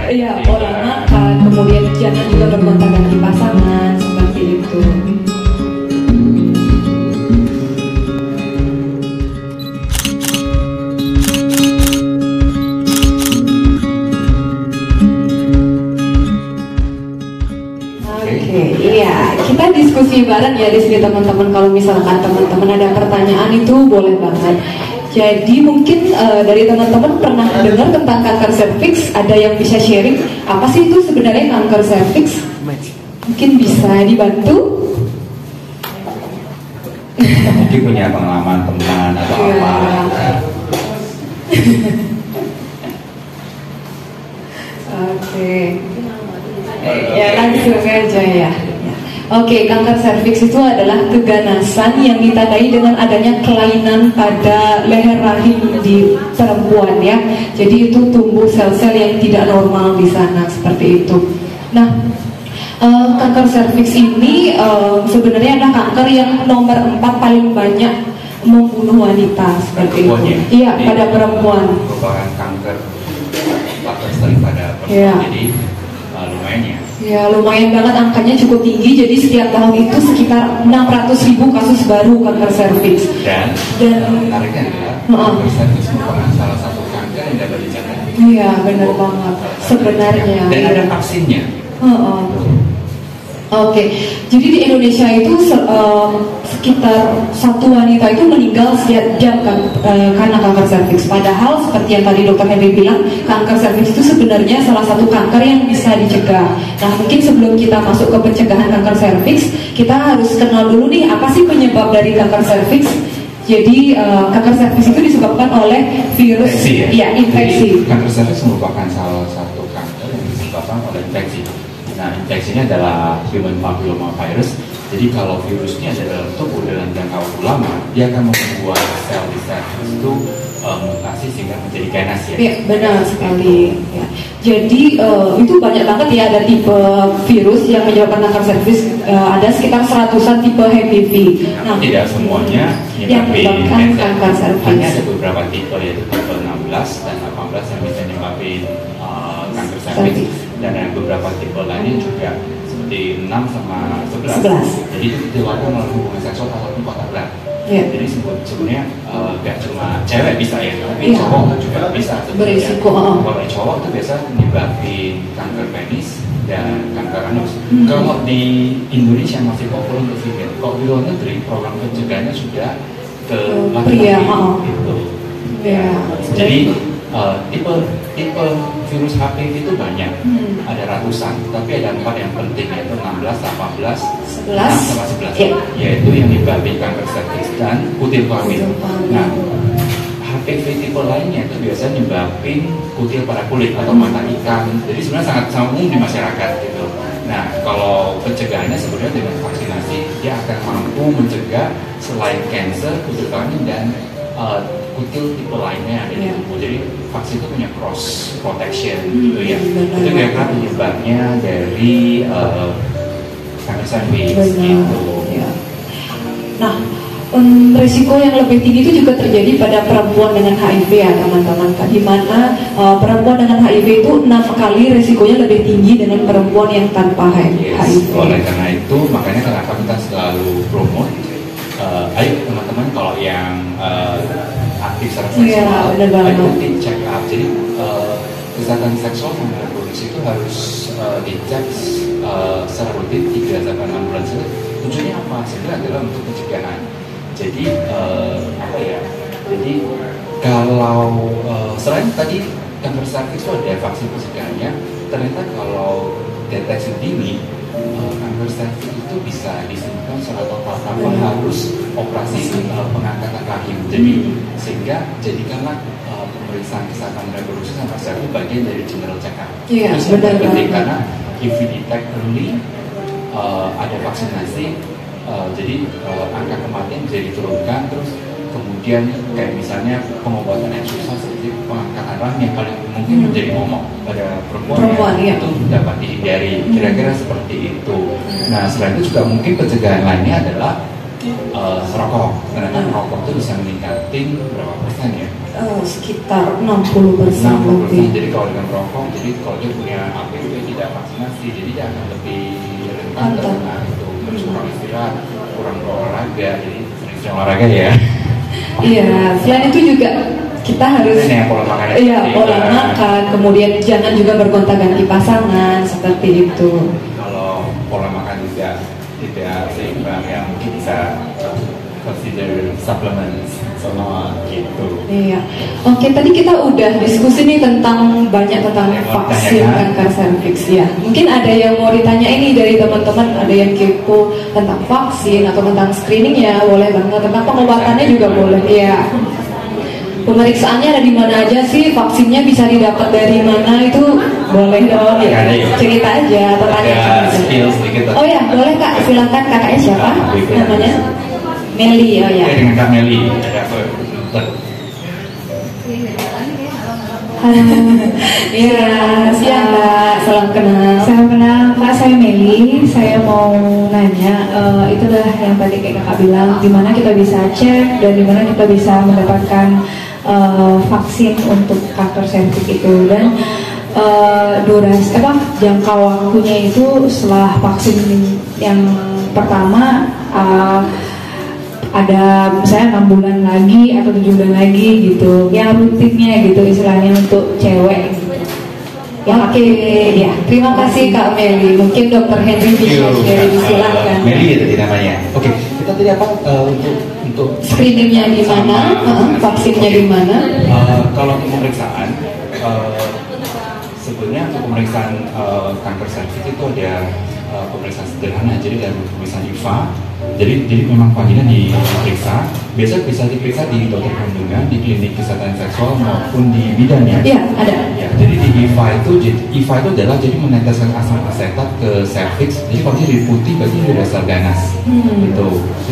Iya, pola makan, kemudian jangan juga bergonta-ganti pasangan seperti itu. Iya, kita diskusi bareng ya di sini teman-teman. Kalau misalkan teman-teman ada pertanyaan itu boleh banget. Jadi mungkin dari teman-teman pernah dengar tentang kanker serviks, ada yang bisa sharing apa sih itu sebenarnya kanker serviks? Mungkin bisa dibantu? Mungkin punya pengalaman teman atau apa? Oke. Ya langsung aja ya. Oke, kanker serviks itu adalah keganasan yang ditandai dengan adanya kelainan pada leher rahim di perempuan ya. Jadi itu tumbuh sel-sel yang tidak normal di sana seperti itu. Nah, kanker serviks ini sebenarnya adalah kanker yang nomor 4 paling banyak membunuh wanita seperti itu. Iya, pada perempuan. Merupakan kanker tersering pada perempuan. Ya. Jadi lumayan ya. Ya lumayan banget, angkanya cukup tinggi. Jadi setiap tahun itu sekitar 600.000 kasus baru kanker serviks. Dan menariknya adalah kanker serviks merupakan salah satu kanker yang dapat dicegah. Iya benar banget sebenarnya. Dan ada vaksinnya. Oke, jadi di Indonesia itu sekitar 1 wanita itu meninggal setiap jam karena kanker serviks. Padahal seperti yang tadi Dokter Henry bilang, kanker serviks itu sebenarnya salah satu kanker yang bisa dicegah. Nah mungkin sebelum kita masuk ke pencegahan kanker serviks, kita harus kenal dulu nih apa sih penyebab dari kanker serviks. Jadi kanker serviks itu disebabkan oleh virus, infeksi. Jadi, kanker serviks merupakan salah satu kanker yang disebabkan oleh infeksi. Nah, infeksinya adalah human papilloma virus. Jadi kalau virusnya ada dalam tubuh dalam jangka waktu lama, dia akan membuat sel di sel itu mutasi sehingga menjadi ganas ya. Iya, benar sekali. Ya. Jadi itu banyak banget ya, ada tipe virus yang menyebabkan kanker serviks. Ada sekitar 100-an tipe HPV. Nah, tidak semuanya menyebabkan kanker serviks. Hanya ada beberapa tipe yaitu tipe 16 dan 18 yang bisa menyebabkan kanker serviks. Dan ada beberapa tipe lainnya juga seperti 6 sama 11. Jadi itu dilakukan melalui hubungan seksual ataupun kontak erat. Jadi sebenarnya gak cuma cewek bisa ya, tapi cowok juga bisa. Berisiko. Kalau cowok itu biasa menyebabkan kanker penis dan kanker anus. Kalau di Indonesia masih populer untuk female. Kalau di luar negeri program pencegahannya sudah ke pria. Gitu. Jadi tipe virus HPV itu banyak, ada ratusan, tapi ada 4 yang penting yaitu 16, 18, 11, sama 11, yaitu yang menyebabkan kanker serviks dan kutil kelamin. Nah, HPV tipe lainnya itu biasanya menyebabkan kutil pada kulit atau mata ikan. Jadi sebenarnya sangat umum di masyarakat gitu. Nah, kalau pencegahannya sebenarnya dengan vaksinasi dia akan mampu mencegah selain cancer, kutil kelamin dan kutil tipe lainnya ada di tubuh. Jadi vaksin itu punya cross protection gitu ya. Itu kira-kira penyebabnya dari kanker serviks gitu. Nah, risiko yang lebih tinggi itu juga terjadi pada perempuan dengan HIV ya teman-teman. Di mana perempuan dengan HIV itu 6 kali risikonya lebih tinggi dengan perempuan yang tanpa HIV. Oleh karena itu makanya kenapa kita selalu promote, ayo teman-teman kalau yang aktif secara seksual, ayo check up. Jadi kesehatan seksual dan reproduksi itu harus dicek secara rutin 3-6 bulan sekali. Tujuannya apa? Sebenarnya adalah untuk pencegahan. Jadi apa ya? Jadi kalau selain tadi kanker serviks itu ada vaksin pencegahannya, ternyata kalau deteksi dini kanker serviks itu bisa disembuhkan secara total tanpa harus operasi pengangkatan rahim. Jadi sehingga jadikanlah pemeriksaan kesehatan reproduksi sama seksual bagian dari general check-up. Itu sangat penting karena if we detect early, ada vaksinasi, jadi angka kematian bisa diturunkan. Terus kemudian kayak misalnya pengobatan yang susah seperti pengangkatan rahim yang paling mungkin menjadi momok pada perempuan itu dapat dihindari. Kira-kira seperti itu. Nah selain itu juga mungkin pencegahan lainnya adalah rokok. Ternyata rokok itu bisa meningkatin berapa persen ya? Sekitar 60% lebih. Jadi kalau dengan rokok, jadi kalau dia punya HPV tidak vaksinasi, jadi dia akan lebih rentan terkena itu. Terus kurang istirahat, kurang olahraga, jadi sering olahraga ya. Iya, selain itu juga kita harus pola makan, kemudian jangan juga bergonta-ganti pasangan seperti itu. Kalau pola makan juga tidak seimbang, yang mungkin bisa consider supplements sama gitu. Iya. Oke, tadi kita udah diskusi nih tentang banyak tentang vaksin kanker serviks ya. Mungkin ada yang mau ditanya ini dari teman-teman, ada yang kepo tentang vaksin atau tentang screening ya, boleh banget. Tentang pengobatannya juga boleh. Iya. Pemeriksaannya ada di mana aja sih? Vaksinnya bisa didapat dari mana? Itu boleh dong ya. Cerita aja atau tanya aja. Oh ya, boleh Kak. Silakan, kakaknya siapa? Namanya? Meli. Oh ya. Dengan Kak Meli. Iya, siang Kak. Salam kenal. Salam kenal Kak, saya Meli. Saya mau nanya, itulah yang tadi kayak Kakak bilang, di mana kita bisa cek dan di mana kita bisa mendapatkan vaksin untuk kanker serviks itu, dan durasi jangka waktunya itu setelah vaksin yang pertama ada misalnya 6 bulan lagi atau 7 bulan lagi gitu, yang rutinnya gitu istilahnya untuk cewek gitu. Oke, ya. Terima kasih Kak Meli. Mungkin Dokter Henry bisa silakan. Meli ya tadi namanya. Oke, kita tadi apa untuk screeningnya di mana, vaksinnya di mana? Kalau untuk pemeriksaan, sebenarnya untuk pemeriksaan kanker serviks itu ada pemeriksaan sederhana. Jadi dari pemeriksaan IVA. Jadi memang vagina diperiksa. Biasa bisa diperiksa di dokter kandungan, di klinik kesehatan seksual maupun di bidannya. Iya, ada. Ya, jadi di IVA itu adalah jadi meneteskan asam asetat ke serviks. Jadi kalau dia putih berarti dia udah sel ganas.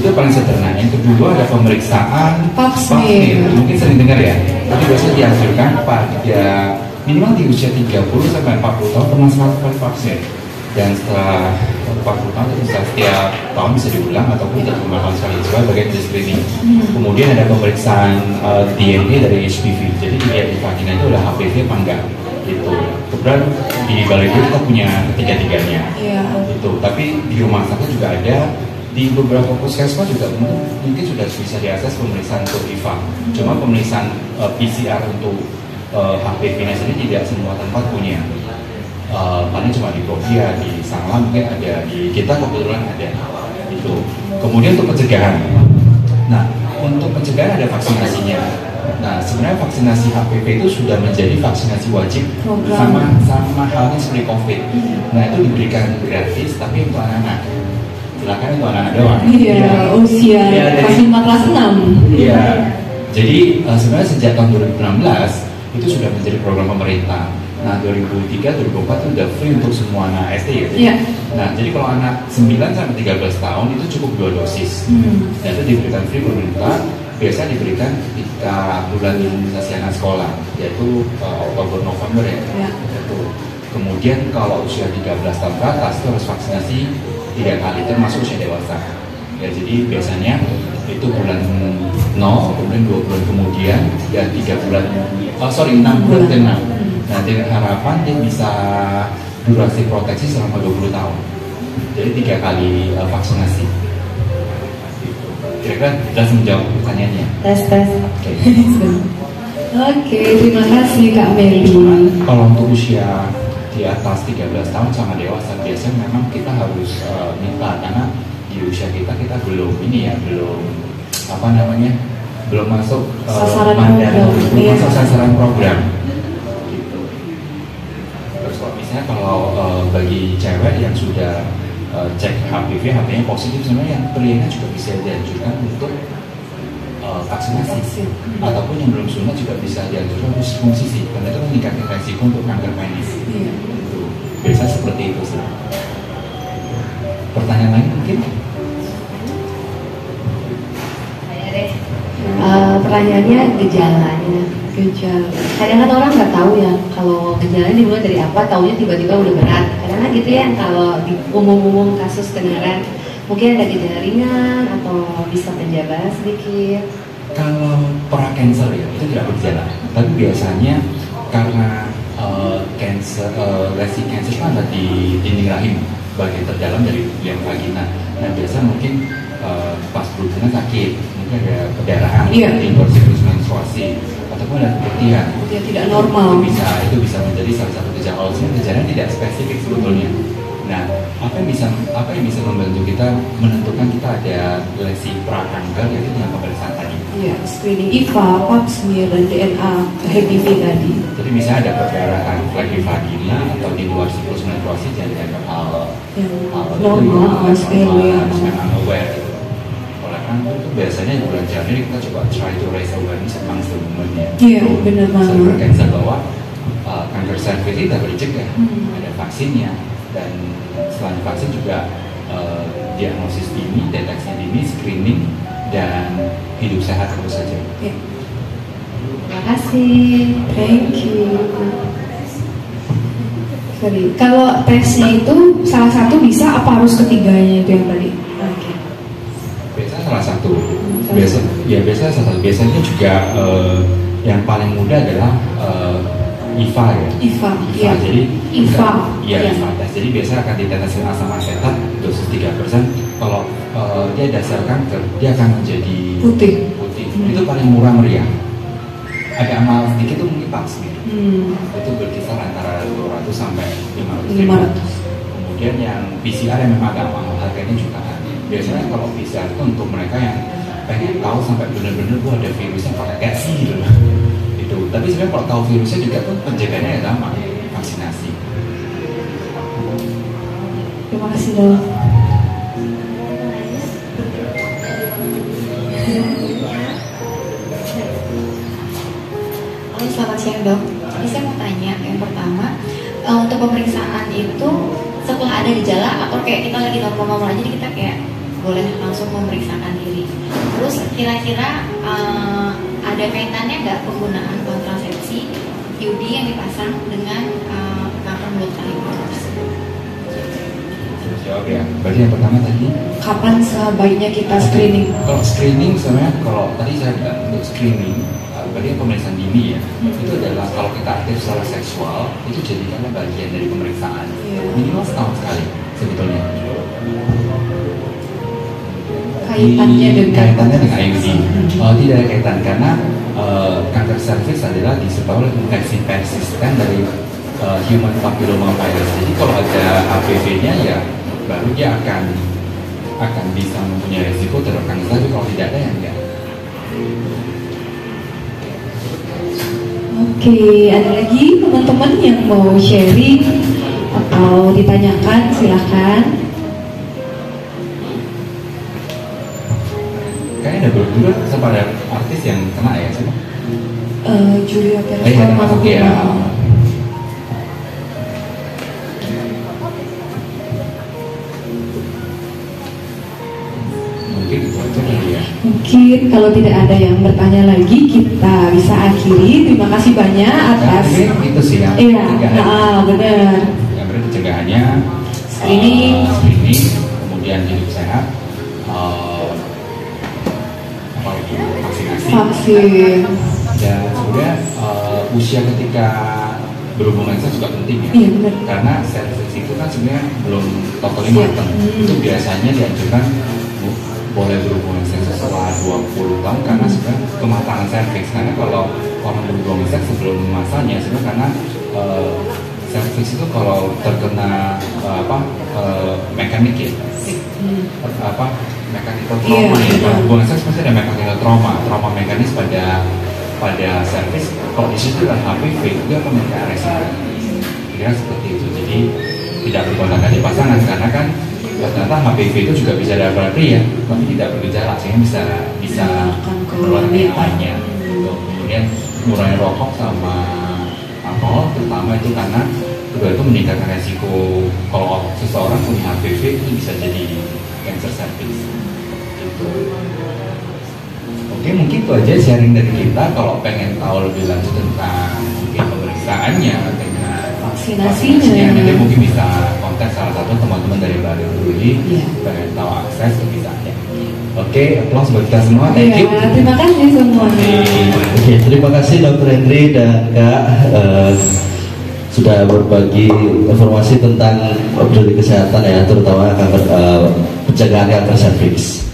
Itu paling sederhana. Yang kedua ada pemeriksaan Pap smear. Mungkin sering dengar ya. Jadi biasanya dianjurkan pada minimal di usia 30 sampai 40 tahun pernah sekali vaksin. Dan setelah 40 tahun itu setiap tahun bisa diulang ataupun tidak beberapa sekali sebagai bagian dari screening. Kemudian ada pemeriksaan DNA dari HPV. Jadi dilihat di vagina itu ada HPV apa enggak gitu. Kemudian di balai kita punya ketiga-tiganya. Itu. Tapi di rumah sakit juga ada, di beberapa puskesmas juga mungkin sudah bisa diakses pemeriksaan untuk IVA. Cuma pemeriksaan PCR untuk HPV-nya sendiri tidak semua tempat punya. Paling cuma di Kogia, di Sangla mungkin ada, di kita kebetulan ada itu. Kemudian untuk pencegahan, nah untuk pencegahan ada vaksinasinya. Nah sebenarnya vaksinasi HPV itu sudah menjadi vaksinasi wajib sama halnya seperti COVID. Nah itu diberikan gratis tapi untuk anak-anak. Silakan untuk anak-anak doang. Iya, usia vaksin 4 kelas 6. Iya. Jadi sebenarnya sejak tahun 2016 itu sudah menjadi program pemerintah. Nah 2003, 2004 itu udah free untuk semua anak SD gitu. Yeah. Nah jadi kalau anak 9 sampai 13 tahun itu cukup 2 dosis. Nah itu diberikan free pemerintah. Biasa diberikan ketika bulan imunisasi anak sekolah, yaitu Oktober November ya. Itu. Kemudian kalau usia 13 tahun ke atas itu harus vaksinasi 3 kali termasuk usia dewasa. Ya jadi biasanya itu bulan 0, kemudian 2 bulan kemudian, ya 6 bulan ke 6. Nah dengan harapan dia bisa durasi proteksi selama 20 tahun. Jadi 3 kali vaksinasi. Kira-kira jelas menjawab pertanyaannya. Tes. Oke, terima kasih Kak Meli. Kalau untuk usia di atas 13 tahun sama dewasa biasanya memang kita harus minta, karena di usia kita belum belum masuk sasaran program. Kalau bagi cewek yang sudah cek HPV-nya positif, sebenarnya yang prianya juga bisa dianjurkan untuk vaksinasi. Ataupun yang belum sunat juga bisa dianjurkan untuk sirkumsisi, karena itu meningkatkan resiko untuk kanker penis. Biasa seperti itu sih. Pertanyaan lain mungkin? Pertanyaannya gejalanya. Kadang-kadang orang nggak tahu ya kalau gejalanya dimulai dari apa, taunya tiba-tiba udah berat. Kadang-kadang gitu ya, kalau di umum-umum kasus kedengaran Mungkin ada gejala ringan atau bisa penjabaran sedikit. Kalau pra-cancer ya itu tidak bergejala, tapi biasanya karena lesi cancer itu ada di dinding rahim bagian terdalam dari yang vagina. Nah biasa mungkin pas berusaha sakit, mungkin ada perdarahan, di luar siklus menstruasi, ataupun ada keputihan. Dia tidak normal. Itu bisa menjadi salah satu gejala. Gejalanya tidak spesifik sebetulnya. Nah, apa yang bisa membantu kita menentukan kita ada lesi prakanker yaitu dengan pemeriksaan tadi. Iya, screening IVA, pap smear, dan DNA HPV tadi. Jadi misalnya ada perdarahan di vagina atau di luar siklus menstruasi, jadi ada hal normal, unaware. Oleh karena itu biasanya di bulan Januari kita coba try to raise awareness tentang sebenarnya. Iya, benar banget. Cancer bahwa kanker serviks tidak boleh dicegah, ada vaksinnya. Dan selain vaksin juga diagnosis dini, deteksi dini, screening, dan hidup sehat terus saja. Ya. Terima kasih. Thank you. Sorry. Kalau tesnya itu salah satu bisa apa harus ketiganya itu yang tadi? Oke. Biasanya salah satu. Biasanya salah satu. Biasanya juga yang paling mudah adalah IVA ya. IVA. Jadi IVA. Iya, IVA tes. Jadi biasa akan ditetesin asam asetat dosis 3%. Kalau dia dasar kanker, dia akan menjadi putih. Itu paling murah meriah. Agak mahal sedikit itu mungkin pap smear. Itu berkisar antara 200 sampai 500. Kemudian yang PCR yang memang agak mahal, harganya jutaan. Biasanya kalau PCR itu untuk mereka yang pengen tahu sampai benar-benar ada virusnya pakai gak sih gitu loh. Tapi sebenarnya kalau tahu virusnya juga tuh penjagaannya ya sama, vaksinasi. Terima kasih dok. Halo, selamat siang dok. Jadi saya mau tanya, yang pertama untuk pemeriksaan itu setelah ada gejala atau kayak kita lagi normal-normal aja, jadi kita kayak boleh langsung memeriksakan diri. Terus kira-kira ada kaitannya nggak penggunaan kontrasepsi IUD yang dipasang dengan kanker mulut rahim? Jawab ya. Berarti yang pertama tadi Kapan sebaiknya kita screening? Kalau screening sebenarnya kalau tadi saya bilang untuk screening berarti pemeriksaan dini ya. Itu adalah kalau kita aktif secara seksual itu jadikanlah bagian dari pemeriksaan. Minimal setahun sekali sebetulnya. Kaitannya dengan IUD. Tidak ada kaitan karena kanker serviks adalah disebabkan oleh infeksi persisten dari human papilloma virus. Jadi kalau ada HPV-nya ya baru dia akan bisa mempunyai risiko terhadap kanker, tapi kalau tidak ada ya enggak. Oke, ada lagi teman-teman yang mau sharing atau ditanyakan, silahkan. Kayaknya ada berdua sama ada artis yang kena ya sih? Julia Perez masuk ya. Mungkin itu aja kali ya. Mungkin kalau tidak ada yang bertanya lagi, kita bisa akhiri. Terima kasih banyak atas. Itu sih yang benar. Yang berarti pencegahannya screening, kemudian hidup sehat. Vaksin. Dan sebenarnya usia ketika berhubungan seks juga penting ya. Iya benar. Karena serviks itu kan sebenarnya belum totally matang. Itu biasanya dianjurkan boleh berhubungan seks setelah 20 tahun karena sebenarnya kematangan serviks. Karena kalau orang berhubungan seks sebelum masanya sebenarnya karena serviks itu kalau terkena mekanik ya. Mechanical trauma ya. Hubungan seks pasti ada mechanical trauma mekanis pada serviks. Kalau di situ kan HPV itu akan memiliki resiko. Kira seperti itu. Jadi tidak berkontak di pasangan karena kan ternyata HPV itu juga bisa dapat pria, tapi tidak bergejala sehingga bisa keluar yang lainnya. Kemudian mengurangi rokok sama alkohol, terutama itu karena kedua itu meningkatkan resiko kalau seseorang punya HPV itu bisa jadi cancer cervix. Gitu. Oke, mungkin itu aja sharing dari kita. Kalau pengen tahu lebih lanjut tentang mungkin pemeriksaannya dengan vaksinasinya. Nanti mungkin bisa kontak salah satu teman-teman dari Mbak Ruli, pengen tahu akses bisa ya. Oke, applause buat kita semua. Thank you. Terima kasih semuanya. Oke, terima kasih Dr. Henry dan Kak sudah berbagi informasi tentang peduli kesehatan ya, terutama kanker pencegahan kanker serviks.